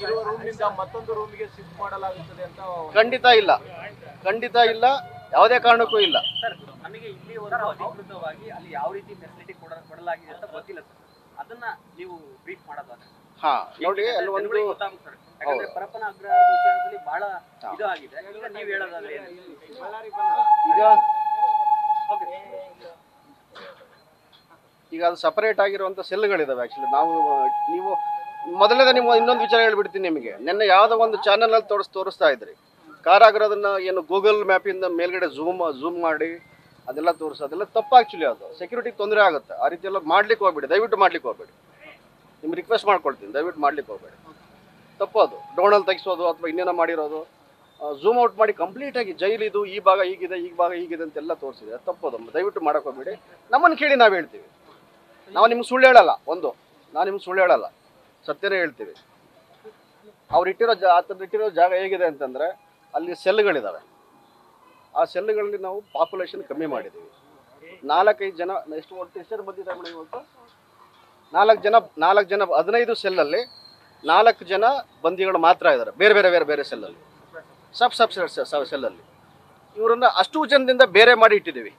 ಇರುವ ರೂಮ್ನಿಂದ ಮತ್ತೊಂದು ರೂಮಿಗೆ ಶಿಫ್ಟ್ ಮಾಡಲಾಗುತ್ತದೆ ಅಂತ ಖಂಡಿತ ಇಲ್ಲ, ಯಾವುದೇ ಕಾರಣಕ್ಕೂ ಇಲ್ಲ ಸರ್. ನಮಗೆ ಇಲ್ಲಿ ಒಂದು ಅಧಿಕೃತವಾಗಿ ಅಲ್ಲಿ ಯಾವ ರೀತಿ ಫೆಸಿಲಿಟಿ ಕೊಡಲಾಗಿದೆ ಅಂತ ಗೊತ್ತಿಲ್ಲ ಸರ್. ಅದನ್ನ ನೀವು ಬ್ರೀಫ್ ಮಾಡೋದಾದ್ರೆ ನೋಡಿ ಅಲ್ಲಿ ಒಂದು ಗೊತ್ತಾಗುತ್ತೆ. ಯಾಕಂದ್ರೆ ಪರಪ್ಪನ ಅಗ್ರಹಾರದ ವಿಚಾರದಲ್ಲಿ ಬಹಳ ಇದು ಆಗಿದೆ. ಈಗ ನೀವು ಹೇಳೋದಾದ್ರೆ ಈಗ ಅದು ಸಪರೇಟ್ ಆಗಿರುವಂಥ ಸೆಲ್ಗಳಿದಾವೆ. ಆ್ಯಕ್ಚುಲಿ ನೀವು ಮೊದಲನೇ ನಿಮ್ಮ ಇನ್ನೊಂದು ವಿಚಾರ ಹೇಳ್ಬಿಡ್ತೀನಿ ನಿಮಗೆ. ನಿನ್ನೆ ಯಾವುದೋ ಒಂದು ಚಾನಲಲ್ಲಿ ತೋರಿಸ್ತಾ ಇದ್ರಿ ಕಾರಾಗೃಹದನ್ನ ಏನು ಗೂಗಲ್ ಮ್ಯಾಪಿಂದ ಮೇಲ್ಗಡೆ ಝೂಮ್ ಮಾಡಿ ಅದೆಲ್ಲ ಅದೆಲ್ಲ ತಪ್ಪು. ಆ್ಯಕ್ಚುಲಿ ಅದು ಸೆಕ್ಯೂರಿಟಿಗೆ ತೊಂದರೆ ಆಗುತ್ತೆ. ಆ ರೀತಿ ಎಲ್ಲ ಮಾಡ್ಲಿಕ್ಕೆ ಹೋಗ್ಬೇಡಿ, ದಯವಿಟ್ಟು ಮಾಡ್ಲಿಕ್ಕೆ ಹೋಗ್ಬೇಡಿ. ನಿಮ್ಗೆ ರಿಕ್ವೆಸ್ಟ್ ಮಾಡ್ಕೊಳ್ತೀನಿ, ದಯವಿಟ್ಟು ಮಾಡ್ಲಿಕ್ಕೆ ಹೋಗ್ಬೇಡಿ. ತಪ್ಪು ಅದು. ಡ್ರೋನಲ್ಲಿ ತೆಗಿಸೋದು ಅಥವಾ ಇನ್ನೇನೋ ಮಾಡಿರೋದು, ಝೂಮ್ ಔಟ್ ಮಾಡಿ ಕಂಪ್ಲೀಟಾಗಿ ಜೈಲಿದು ಈ ಭಾಗ ಹೀಗಿದೆ, ಈ ಭಾಗ ಹೀಗಿದೆ ಅಂತೆಲ್ಲ ತೋರಿಸಿದೆ. ತಪ್ಪೋದು, ದಯವಿಟ್ಟು ಮಾಡೋಕೆ ಹೋಗ್ಬೇಡಿ. ನಮ್ಮನ್ನು ಕೇಳಿ ನಾವು ಹೇಳ್ತೀವಿ. ನಾವು ನಿಮ್ಗೆ ಸುಳ್ಳು ಹೇಳಲ್ಲ. ನಾನು ನಿಮ್ಗೆ ಸುಳ್ಳು ಹೇಳಲ್ಲ, ಸತ್ಯನೇ ಹೇಳ್ತೀವಿ. ಇಟ್ಟಿರೋ ಜಾಗ ಹೇಗಿದೆ ಅಂತಂದರೆ ಅಲ್ಲಿ ಸೆಲ್ಗಳಿದ್ದಾವೆ. ಆ ಸೆಲ್ಗಳಲ್ಲಿ ನಾವು ಪಾಪ್ಯುಲೇಷನ್ ಕಮ್ಮಿ ಮಾಡಿದ್ದೀವಿ. 4-5 ಜನ ಎಷ್ಟು ಬಂದಿದ್ದಾರೆ ಮೇಡಮ್ ಇವತ್ತು? 4 ಜನ 15 ಸೆಲ್ಲಲ್ಲಿ 4 ಜನ ಬಂದಿಗಳು ಮಾತ್ರ ಇದ್ದಾರೆ. ಬೇರೆ ಸೆಲ್ಲಲ್ಲಿ ಸಬ್ ಸೆಲ್ಲಲ್ಲಿ ಇವರನ್ನು ಅಷ್ಟು ಜನದಿಂದ ಬೇರೆ ಮಾಡಿ ಇಟ್ಟಿದ್ದೀವಿ.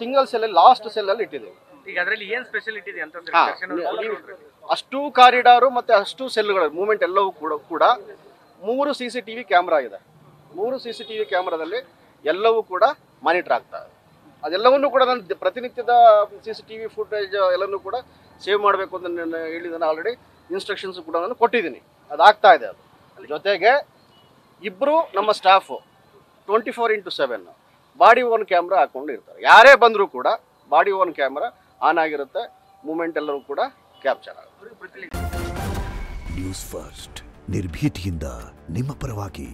ಸಿಂಗಲ್ ಸೆಲ್ಲಲ್ಲಿ ಲಾಸ್ಟ್ ಸೆಲ್ಲಲ್ಲಿ ಇಟ್ಟಿದ್ದೀವಿ. ಈಗ ಅದರಲ್ಲಿ ಏನು ಸ್ಪೆಷಾಲಿಟಿ ಇದೆ ಅಂತ ಅಷ್ಟು ಕಾರಿಡಾರು ಮತ್ತು ಅಷ್ಟು ಸೆಲ್ಗಳ ಮೂವ್ಮೆಂಟ್ ಎಲ್ಲವೂ ಕೂಡ 3 CCTV ಕ್ಯಾಮ್ರಾ ಇದೆ. 3 CCTV ಕ್ಯಾಮ್ರಾದಲ್ಲಿ ಎಲ್ಲವೂ ಕೂಡ ಮಾನಿಟರ್ ಆಗ್ತಾ ಇದೆ. ಅದೆಲ್ಲವನ್ನೂ ಕೂಡ ನಾನು ಪ್ರತಿನಿತ್ಯದ CCTV ಫುಟೇಜ್ ಎಲ್ಲನೂ ಕೂಡ ಸೇವ್ ಮಾಡಬೇಕು ಅಂತ ನಾನು ಹೇಳಿದ್ದಾನೆ. ಆಲ್ರೆಡಿ ಇನ್ಸ್ಟ್ರಕ್ಷನ್ಸ್ ಕೂಡ ನಾನು ಕೊಟ್ಟಿದ್ದೀನಿ. ಅದಾಗ್ತಾ ಇದೆ. ಅದು ಜೊತೆಗೆ ಇಬ್ಬರು ನಮ್ಮ staff 24x7 body own camera ಹಾಕ್ಕೊಂಡು ಇರ್ತಾರೆ. ಯಾರೇ ಬಂದರೂ ಕೂಡ ಬಾಡಿ ಓನ್ ಕ್ಯಾಮ್ರಾ ಆನ್ ಆಗಿರುತ್ತೆ. ಮೂಮೆಂಟ್ ಎಲ್ಲರೂ ಕೂಡ ಕ್ಯಾಪ್ಚರ್ ಆಗುತ್ತೆ. ನ್ಯೂಸ್ ಫಸ್ಟ್ ನಿರ್ಭೀತಿಯಿಂದ ನಿಮ್ಮ ಪರವಾಗಿ.